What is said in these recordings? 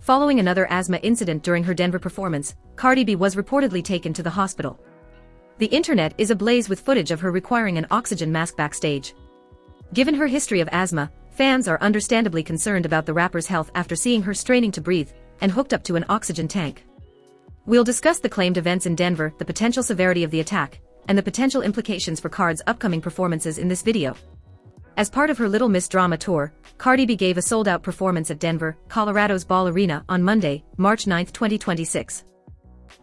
Following another asthma incident during her Denver performance, Cardi B was reportedly taken to the hospital. The internet is ablaze with footage of her requiring an oxygen mask backstage. Given her history of asthma, fans are understandably concerned about the rapper's health after seeing her straining to breathe and hooked up to an oxygen tank. We'll discuss the claimed events in Denver, the potential severity of the attack, and the potential implications for Cardi's upcoming performances in this video. As part of her Little Miss Drama tour, Cardi B gave a sold-out performance at Denver, Colorado's Ball Arena on Monday, March 9, 2026.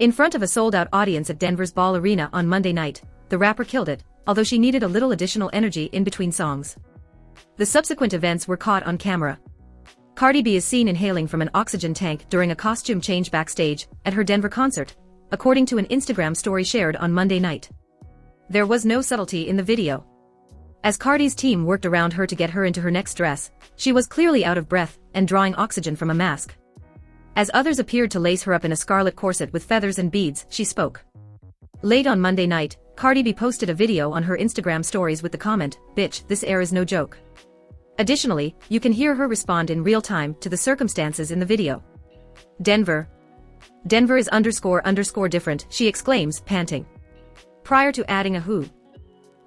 In front of a sold-out audience at Denver's Ball Arena on Monday night, the rapper killed it, although she needed a little additional energy in between songs. The subsequent events were caught on camera. Cardi B is seen inhaling from an oxygen tank during a costume change backstage at her Denver concert, according to an Instagram story shared on Monday night. There was no subtlety in the video. As Cardi's team worked around her to get her into her next dress, she was clearly out of breath and drawing oxygen from a mask. As others appeared to lace her up in a scarlet corset with feathers and beads, she spoke. Late on Monday night, Cardi B posted a video on her Instagram stories with the comment, "Bitch, this air is no joke." Additionally, you can hear her respond in real time to the circumstances in the video. Denver is __ different, she exclaims, panting. Prior to adding a who.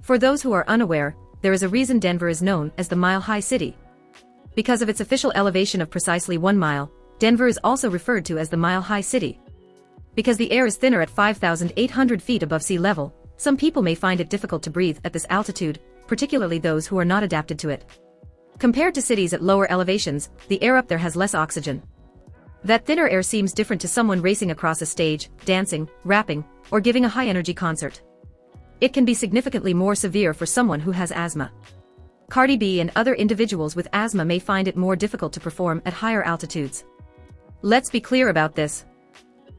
For those who are unaware, there is a reason Denver is known as the Mile High City. Because of its official elevation of precisely 1 mile, Denver is also referred to as the Mile High City. Because the air is thinner at 5,800 feet above sea level, some people may find it difficult to breathe at this altitude, particularly those who are not adapted to it. Compared to cities at lower elevations, the air up there has less oxygen. That thinner air seems different to someone racing across a stage, dancing, rapping, or giving a high-energy concert. It can be significantly more severe for someone who has asthma. Cardi B and other individuals with asthma may find it more difficult to perform at higher altitudes. Let's be clear about this.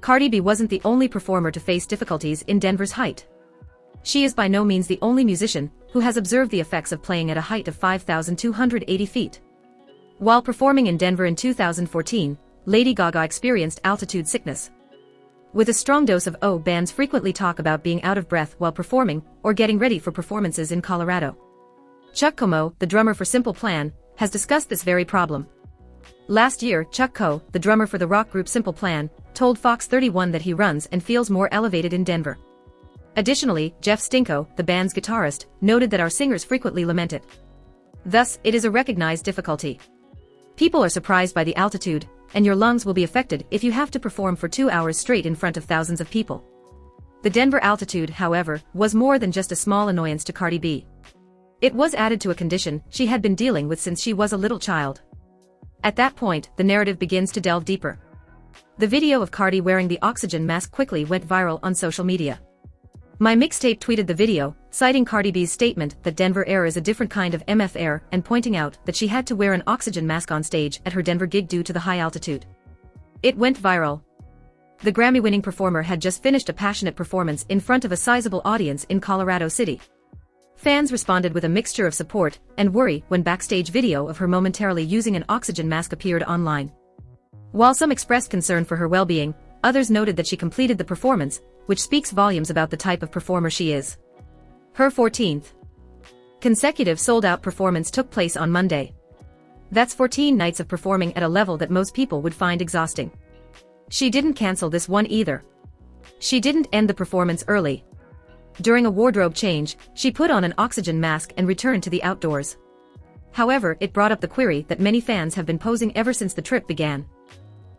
Cardi B wasn't the only performer to face difficulties in Denver's height. She is by no means the only musician who has observed the effects of playing at a height of 5,280 feet. While performing in Denver in 2014, Lady Gaga experienced altitude sickness. With a strong dose of O, bands frequently talk about being out of breath while performing or getting ready for performances in Colorado. Chuck Como, the drummer for Simple Plan, has discussed this very problem. Last year, Chuck Como, the drummer for the rock group Simple Plan, told Fox 31 that he runs and feels more elevated in Denver. Additionally, Jeff Stinko, the band's guitarist, noted that our singers frequently lament it. Thus, it is a recognized difficulty. People are surprised by the altitude, and your lungs will be affected if you have to perform for 2 hours straight in front of thousands of people. The Denver altitude, however, was more than just a small annoyance to Cardi B. It was added to a condition she had been dealing with since she was a little child. At that point, the narrative begins to delve deeper. The video of Cardi wearing the oxygen mask quickly went viral on social media. My Mixtape tweeted the video, citing Cardi B's statement that Denver air is a different kind of MF air and pointing out that she had to wear an oxygen mask on stage at her Denver gig due to the high altitude. It went viral. The Grammy-winning performer had just finished a passionate performance in front of a sizable audience in Colorado City. Fans responded with a mixture of support and worry when backstage video of her momentarily using an oxygen mask appeared online. While some expressed concern for her well-being, others noted that she completed the performance, which speaks volumes about the type of performer she is. Her 14th consecutive sold-out performance took place on Monday. That's 14 nights of performing at a level that most people would find exhausting. She didn't cancel this one either. She didn't end the performance early. During a wardrobe change, she put on an oxygen mask and returned to the outdoors. However, it brought up the query that many fans have been posing ever since the trip began.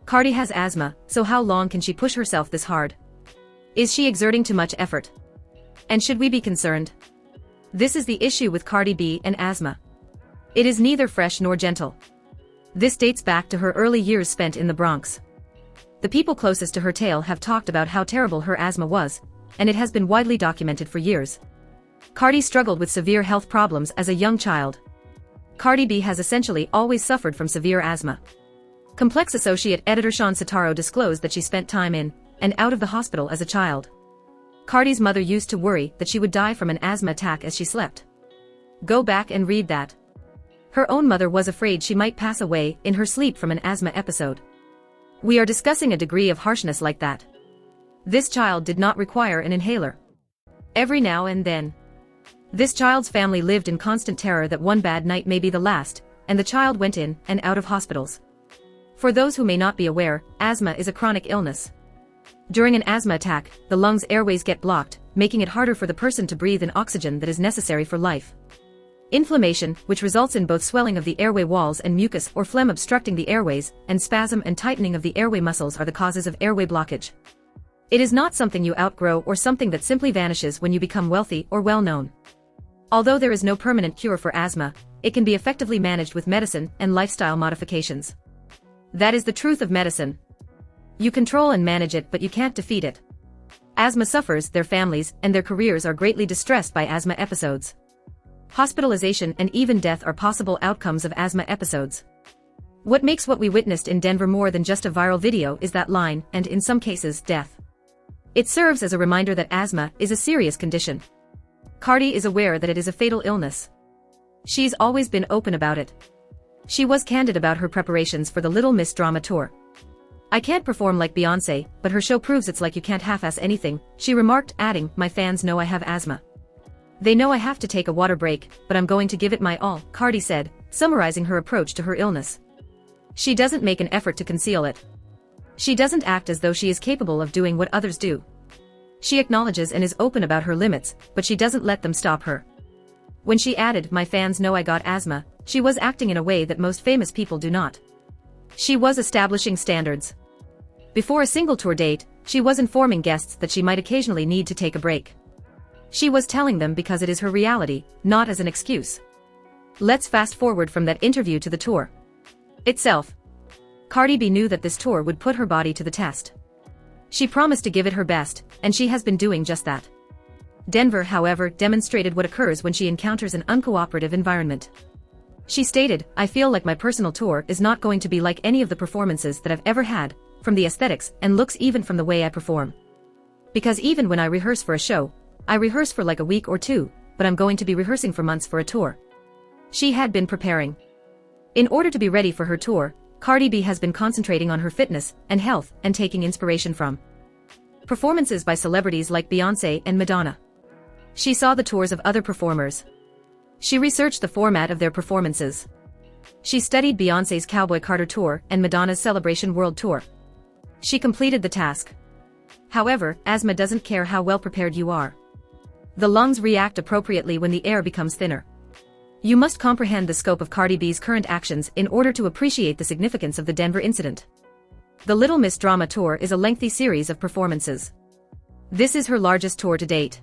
Cardi has asthma, so how long can she push herself this hard? Is she exerting too much effort? And should we be concerned? This is the issue with Cardi B and asthma. It is neither fresh nor gentle. This dates back to her early years spent in the Bronx. The people closest to her tale have talked about how terrible her asthma was, and it has been widely documented for years. Cardi struggled with severe health problems as a young child. Cardi B has essentially always suffered from severe asthma. Complex associate editor Sean Sitaro disclosed that she spent time in and out of the hospital as a child. Cardi's mother used to worry that she would die from an asthma attack as she slept. Go back and read that. Her own mother was afraid she might pass away in her sleep from an asthma episode. We are discussing a degree of harshness like that. This child did not require an inhaler. Every now and then. This child's family lived in constant terror that one bad night may be the last, and the child went in and out of hospitals. For those who may not be aware, asthma is a chronic illness. During an asthma attack, the lungs' airways get blocked, making it harder for the person to breathe in oxygen that is necessary for life. Inflammation, which results in both swelling of the airway walls and mucus or phlegm obstructing the airways, and spasm and tightening of the airway muscles are the causes of airway blockage. It is not something you outgrow or something that simply vanishes when you become wealthy or well-known. Although there is no permanent cure for asthma, it can be effectively managed with medicine and lifestyle modifications. That is the truth of medicine. You control and manage it, but you can't defeat it. Asthma sufferers, their families, and their careers are greatly distressed by asthma episodes. Hospitalization and even death are possible outcomes of asthma episodes. What makes what we witnessed in Denver more than just a viral video is that line, and in some cases, death. It serves as a reminder that asthma is a serious condition. Cardi is aware that it is a fatal illness. She's always been open about it. She was candid about her preparations for the Little Miss Drama Tour. "I can't perform like Beyoncé, but her show proves it's like you can't half-ass anything," she remarked, adding, "My fans know I have asthma. They know I have to take a water break, but I'm going to give it my all," Cardi said, summarizing her approach to her illness. She doesn't make an effort to conceal it. She doesn't act as though she is capable of doing what others do. She acknowledges and is open about her limits, but she doesn't let them stop her. When she added, "My fans know I got asthma," she was acting in a way that most famous people do not. She was establishing standards. Before a single tour date, she was informing guests that she might occasionally need to take a break. She was telling them because it is her reality, not as an excuse. Let's fast forward from that interview to the tour itself. Cardi B knew that this tour would put her body to the test. She promised to give it her best, and she has been doing just that. Denver, however, demonstrated what occurs when she encounters an uncooperative environment. She stated, "I feel like my personal tour is not going to be like any of the performances that I've ever had, from the aesthetics and looks, even from the way I perform. Because even when I rehearse for a show, I rehearse for like a week or two, but I'm going to be rehearsing for months for a tour." She had been preparing. In order to be ready for her tour, Cardi B has been concentrating on her fitness and health and taking inspiration from performances by celebrities like Beyoncé and Madonna. She saw the tours of other performers. She researched the format of their performances. She studied Beyoncé's Cowboy Carter Tour and Madonna's Celebration World Tour. She completed the task. However, asthma doesn't care how well prepared you are. The lungs react appropriately when the air becomes thinner. You must comprehend the scope of Cardi B's current actions in order to appreciate the significance of the Denver incident. The Little Miss Drama Tour is a lengthy series of performances. This is her largest tour to date.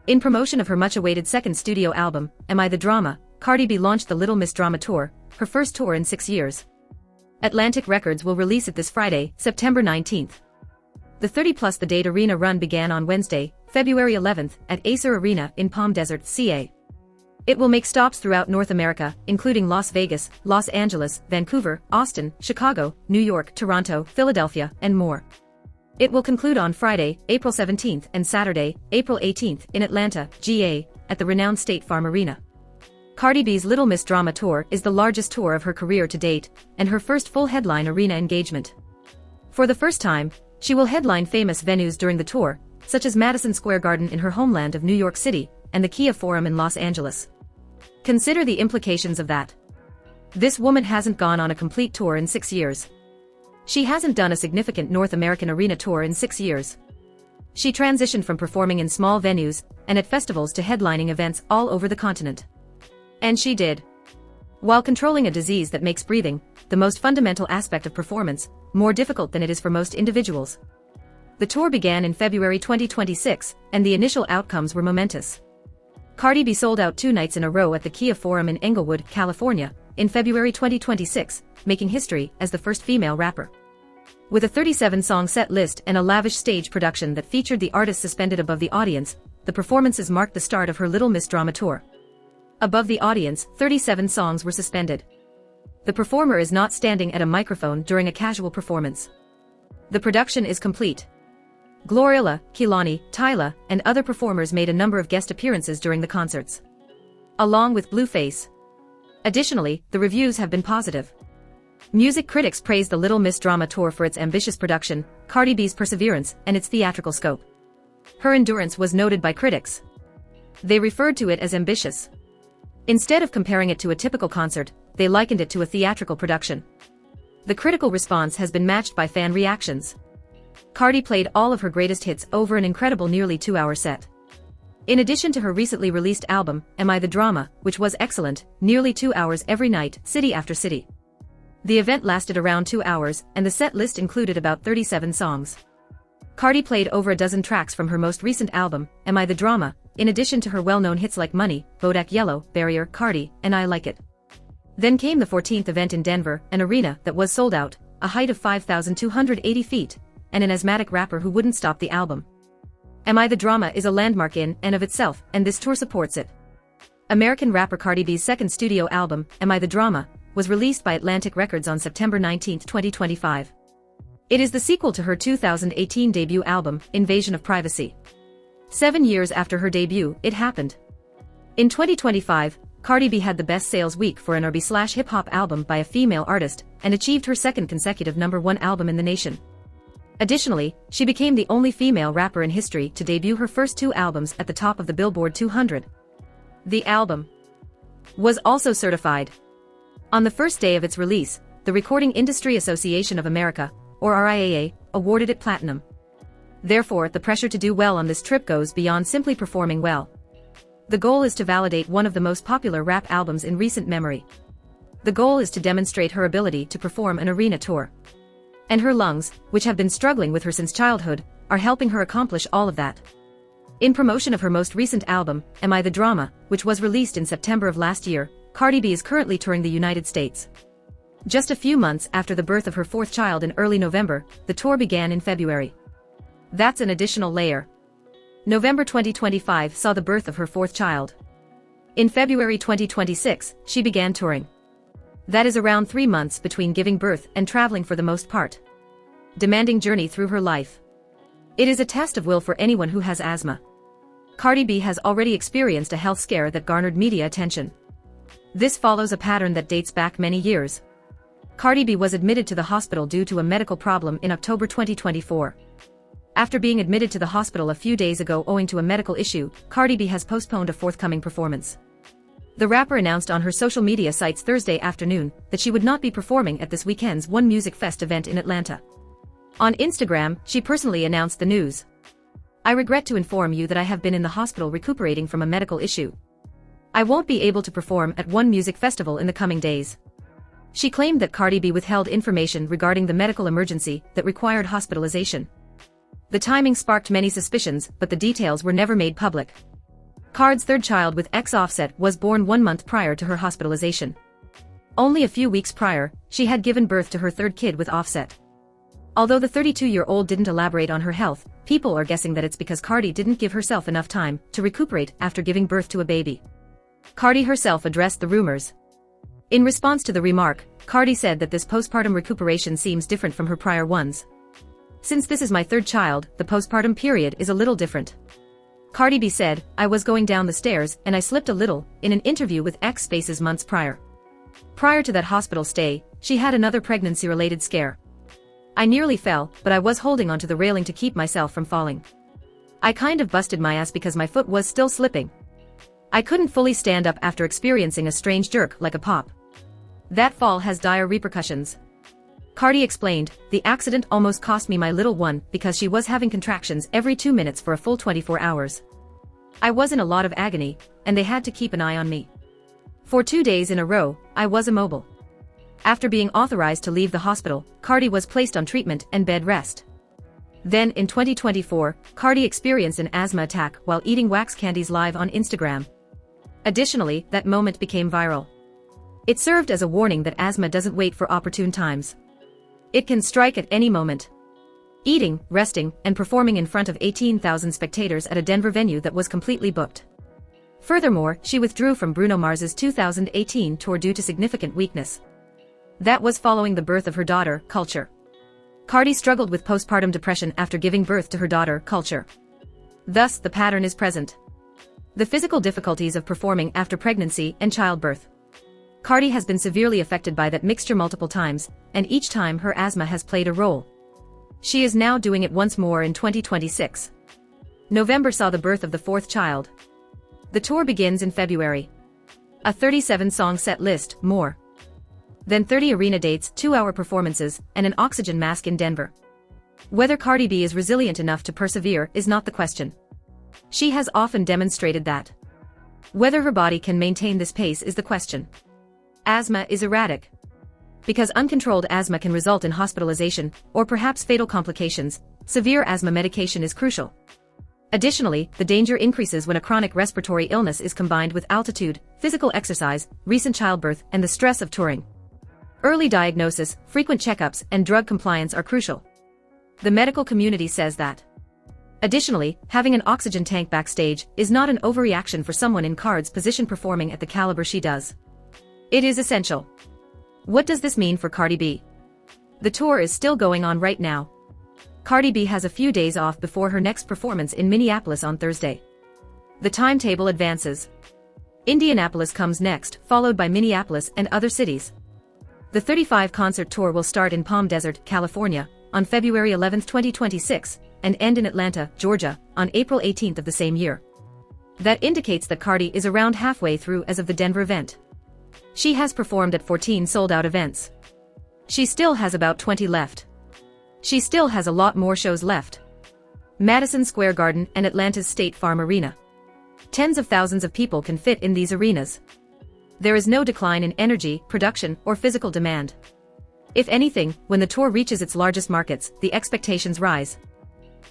In promotion of her much-awaited second studio album, Am I the Drama, Cardi B launched the Little Miss Drama Tour, her first tour in 6 years. Atlantic Records will release it this Friday, September 19th. The 30+ The Date Arena run began on Wednesday, February 11th, at Acer Arena in Palm Desert, CA. It will make stops throughout North America, including Las Vegas, Los Angeles, Vancouver, Austin, Chicago, New York, Toronto, Philadelphia, and more. It will conclude on Friday, April 17th and Saturday, April 18th in Atlanta, GA, at the renowned State Farm Arena. Cardi B's Little Miss Drama Tour is the largest tour of her career to date, and her first full headline arena engagement. For the first time, she will headline famous venues during the tour, such as Madison Square Garden in her homeland of New York City, and the Kia Forum in Los Angeles. Consider the implications of that. This woman hasn't gone on a complete tour in 6 years. She hasn't done a significant North American arena tour in 6 years. She transitioned from performing in small venues and at festivals to headlining events all over the continent. And she did. While controlling a disease that makes breathing, the most fundamental aspect of performance, more difficult than it is for most individuals. The tour began in February 2026, and the initial outcomes were momentous. Cardi B sold out 2 nights in a row at the Kia Forum in Inglewood, California, in February 2026, making history as the first female rapper. With a 37-song set list and a lavish stage production that featured the artist suspended above the audience, the performances marked the start of her Little Miss Drama Tour. Above the audience, 37 songs were suspended. The performer is not standing at a microphone during a casual performance. The production is complete. Glorilla, Kehlani, Tyla, and other performers made a number of guest appearances during the concerts, along with Blueface. Additionally, the reviews have been positive. Music critics praised the Little Miss Drama Tour for its ambitious production, Cardi B's perseverance, and its theatrical scope. Her endurance was noted by critics. They referred to it as ambitious. Instead of comparing it to a typical concert, they likened it to a theatrical production. The critical response has been matched by fan reactions. Cardi played all of her greatest hits over an incredible nearly 2-hour set. In addition to her recently released album, Am I the Drama, which was excellent, nearly 2 hours every night, city after city. The event lasted around 2 hours, and the set list included about 37 songs. Cardi played over a dozen tracks from her most recent album, Am I the Drama, in addition to her well-known hits like Money, Bodak Yellow, Barrier, Cardi, and I Like It. Then came the 14th event in Denver, an arena that was sold out, a height of 5,280 feet, and an asthmatic rapper who wouldn't stop the album. Am I the Drama is a landmark in and of itself, and this tour supports it. American rapper Cardi B's second studio album, Am I the Drama, was released by Atlantic Records on September 19, 2025. It is the sequel to her 2018 debut album, Invasion of Privacy. 7 years after her debut, it happened. In 2025, Cardi B had the best sales week for an R&B/hip-hop album by a female artist, and achieved her second consecutive #1 album in the nation. Additionally, she became the only female rapper in history to debut her first 2 albums at the top of the Billboard 200. The album was also certified. On the first day of its release, the Recording Industry Association of America, or RIAA, awarded it platinum. Therefore, the pressure to do well on this trip goes beyond simply performing well. The goal is to validate one of the most popular rap albums in recent memory. The goal is to demonstrate her ability to perform an arena tour. And her lungs, which have been struggling with her since childhood, are helping her accomplish all of that. In promotion of her most recent album, Am I the Drama, which was released in September of last year, Cardi B is currently touring the United States. Just a few months after the birth of her 4th child in early November, the tour began in February. That's an additional layer. November 2025 saw the birth of her 4th child. In February 2026, she began touring. That is around 3 months between giving birth and traveling for the most part. Demanding journey through her life. It is a test of will for anyone who has asthma. Cardi B has already experienced a health scare that garnered media attention. This follows a pattern that dates back many years. Cardi B was admitted to the hospital due to a medical problem in October 2024. After being admitted to the hospital a few days ago owing to a medical issue, Cardi B has postponed a forthcoming performance. The rapper announced on her social media sites Thursday afternoon that she would not be performing at this weekend's One Music Fest event in Atlanta. On Instagram, she personally announced the news. I regret to inform you that I have been in the hospital recuperating from a medical issue. I won't be able to perform at One Music Festival in the coming days. She claimed that Cardi B withheld information regarding the medical emergency that required hospitalization. The timing sparked many suspicions, but the details were never made public. Card's 3rd child with Offset was born 1 month prior to her hospitalization. Only a few weeks prior, she had given birth to her 3rd kid with Offset. Although the 32-year-old didn't elaborate on her health, people are guessing that it's because Cardi didn't give herself enough time to recuperate after giving birth to a baby. Cardi herself addressed the rumors. In response to the remark, Cardi said that this postpartum recuperation seems different from her prior ones. Since this is my 3rd child, the postpartum period is a little different. Cardi B said, I was going down the stairs and I slipped a little, in an interview with Spaces months prior. Prior to that hospital stay, she had another pregnancy-related scare. I nearly fell, but I was holding onto the railing to keep myself from falling. I kind of busted my ass because my foot was still slipping. I couldn't fully stand up after experiencing a strange jerk like a pop. That fall has dire repercussions. Cardi explained, the accident almost cost me my little one because she was having contractions every 2 minutes for a full 24 hours. I was in a lot of agony, and they had to keep an eye on me. For 2 days in a row, I was immobile. After being authorized to leave the hospital, Cardi was placed on treatment and bed rest. Then in 2024, Cardi experienced an asthma attack while eating wax candies live on Instagram. Additionally, that moment became viral. It served as a warning that asthma doesn't wait for opportune times. It can strike at any moment. Eating, resting, and performing in front of 18,000 spectators at a Denver venue that was completely booked. Furthermore, she withdrew from Bruno Mars's 2018 tour due to significant weakness. That was following the birth of her daughter, Culture. Cardi struggled with postpartum depression after giving birth to her daughter, Culture. Thus, the pattern is present. The physical difficulties of performing after pregnancy and childbirth. Cardi has been severely affected by that mixture multiple times, and each time her asthma has played a role. She is now doing it once more in 2026. November saw the birth of the 4th child. The tour begins in February. A 37-song set list, more. then 30 arena dates, 2-hour performances, and an oxygen mask in Denver. Whether Cardi B is resilient enough to persevere is not the question. She has often demonstrated that. Whether her body can maintain this pace is the question. Asthma is erratic. Because uncontrolled asthma can result in hospitalization, or perhaps fatal complications, severe asthma medication is crucial. Additionally, the danger increases when a chronic respiratory illness is combined with altitude, physical exercise, recent childbirth, and the stress of touring. Early diagnosis, frequent checkups, and drug compliance are crucial. The medical community says that. Additionally, having an oxygen tank backstage is not an overreaction for someone in Cardi's position performing at the caliber she does. It is essential. What does this mean for Cardi B? The tour is still going on right now. Cardi B has a few days off before her next performance in Minneapolis on Thursday. The timetable advances. Indianapolis comes next, followed by Minneapolis and other cities. The 35-concert tour will start in Palm Desert, California, on February 11, 2026, and end in Atlanta, Georgia, on April 18 of the same year. That indicates that Cardi is around halfway through as of the Denver event. She has performed at 14 sold-out events. She still has about 20 left. She still has a lot more shows left. Madison Square Garden and Atlanta's State Farm Arena. Tens of thousands of people can fit in these arenas. There is no decline in energy, production, or physical demand. If anything, when the tour reaches its largest markets, the expectations rise.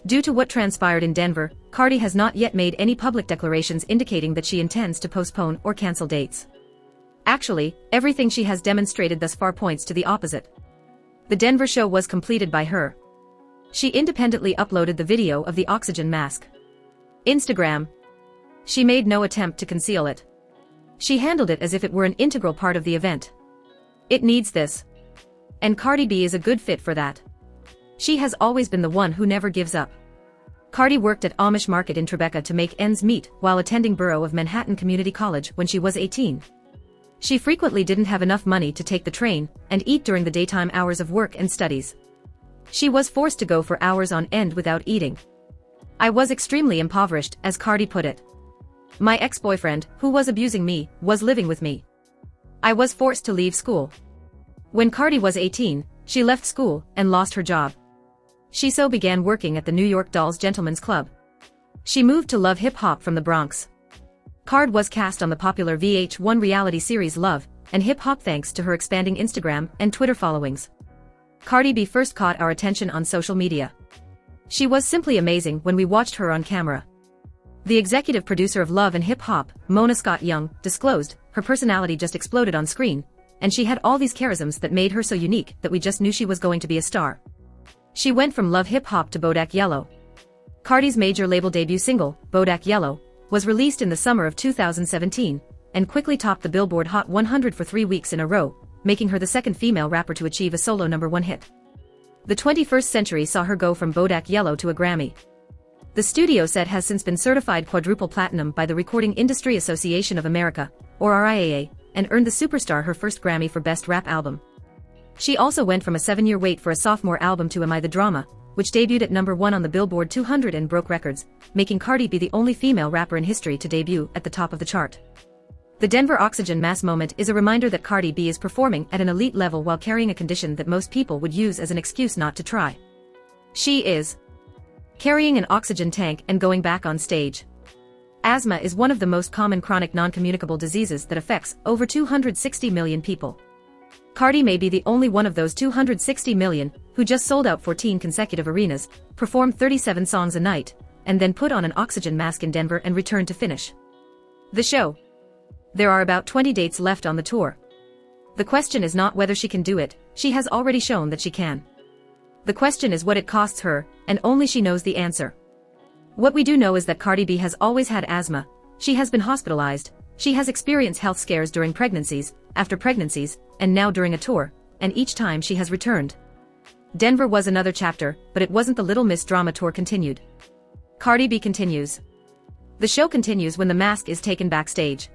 Due to what transpired in Denver, Cardi has not yet made any public declarations indicating that she intends to postpone or cancel dates. Actually, everything she has demonstrated thus far points to the opposite. The Denver show was completed by her. She independently uploaded the video of the oxygen mask. Instagram. She made no attempt to conceal it. She handled it as if it were an integral part of the event. It needs this. And Cardi B is a good fit for that. She has always been the one who never gives up. Cardi worked at Amish Market in Tribeca to make ends meet while attending Borough of Manhattan Community College when she was 18. She frequently didn't have enough money to take the train and eat during the daytime hours of work and studies. She was forced to go for hours on end without eating. I was extremely impoverished, as Cardi put it. My ex-boyfriend, who was abusing me, was living with me. I was forced to leave school. When Cardi was 18, she left school and lost her job. She so began working at the New York Dolls Gentlemen's Club. She moved to love hip-hop from the Bronx. Cardi was cast on the popular VH1 reality series Love and Hip Hop thanks to her expanding Instagram and Twitter followings. Cardi B first caught our attention on social media. She was simply amazing when we watched her on camera. The executive producer of Love and Hip Hop, Mona Scott Young, disclosed, her personality just exploded on screen, and she had all these charisms that made her so unique that we just knew she was going to be a star. She went from Love Hip Hop to Bodak Yellow. Cardi's major label debut single, Bodak Yellow, was released in the summer of 2017, and quickly topped the Billboard Hot 100 for 3 weeks in a row, making her the second female rapper to achieve a solo #1 hit. The 21st century saw her go from Bodak Yellow to a Grammy. The studio set has since been certified quadruple platinum by the Recording Industry Association of America, or RIAA, and earned the superstar her first Grammy for Best Rap Album. She also went from a 7-year wait for a sophomore album to Am I the Drama, which debuted at #1 on the Billboard 200 and broke records, making Cardi be the only female rapper in history to debut at the top of the chart. The Denver oxygen mask moment is a reminder that Cardi B is performing at an elite level while carrying a condition that most people would use as an excuse not to try. She is carrying an oxygen tank and going back on stage. Asthma is one of the most common chronic non-communicable diseases that affects over 260 million people. Cardi may be the only one of those 260 million who just sold out 14 consecutive arenas, performed 37 songs a night, and then put on an oxygen mask in Denver and returned to finish the show. There are about 20 dates left on the tour. The question is not whether she can do it, she has already shown that she can. The question is what it costs her, and only she knows the answer. What we do know is that Cardi B has always had asthma, she has been hospitalized, she has experienced health scares during pregnancies, after pregnancies, and now during a tour, and each time she has returned. Denver was another chapter, but it wasn't. The Little Miss Drama Tour continued. Cardi B continues. The show continues when the mask is taken backstage.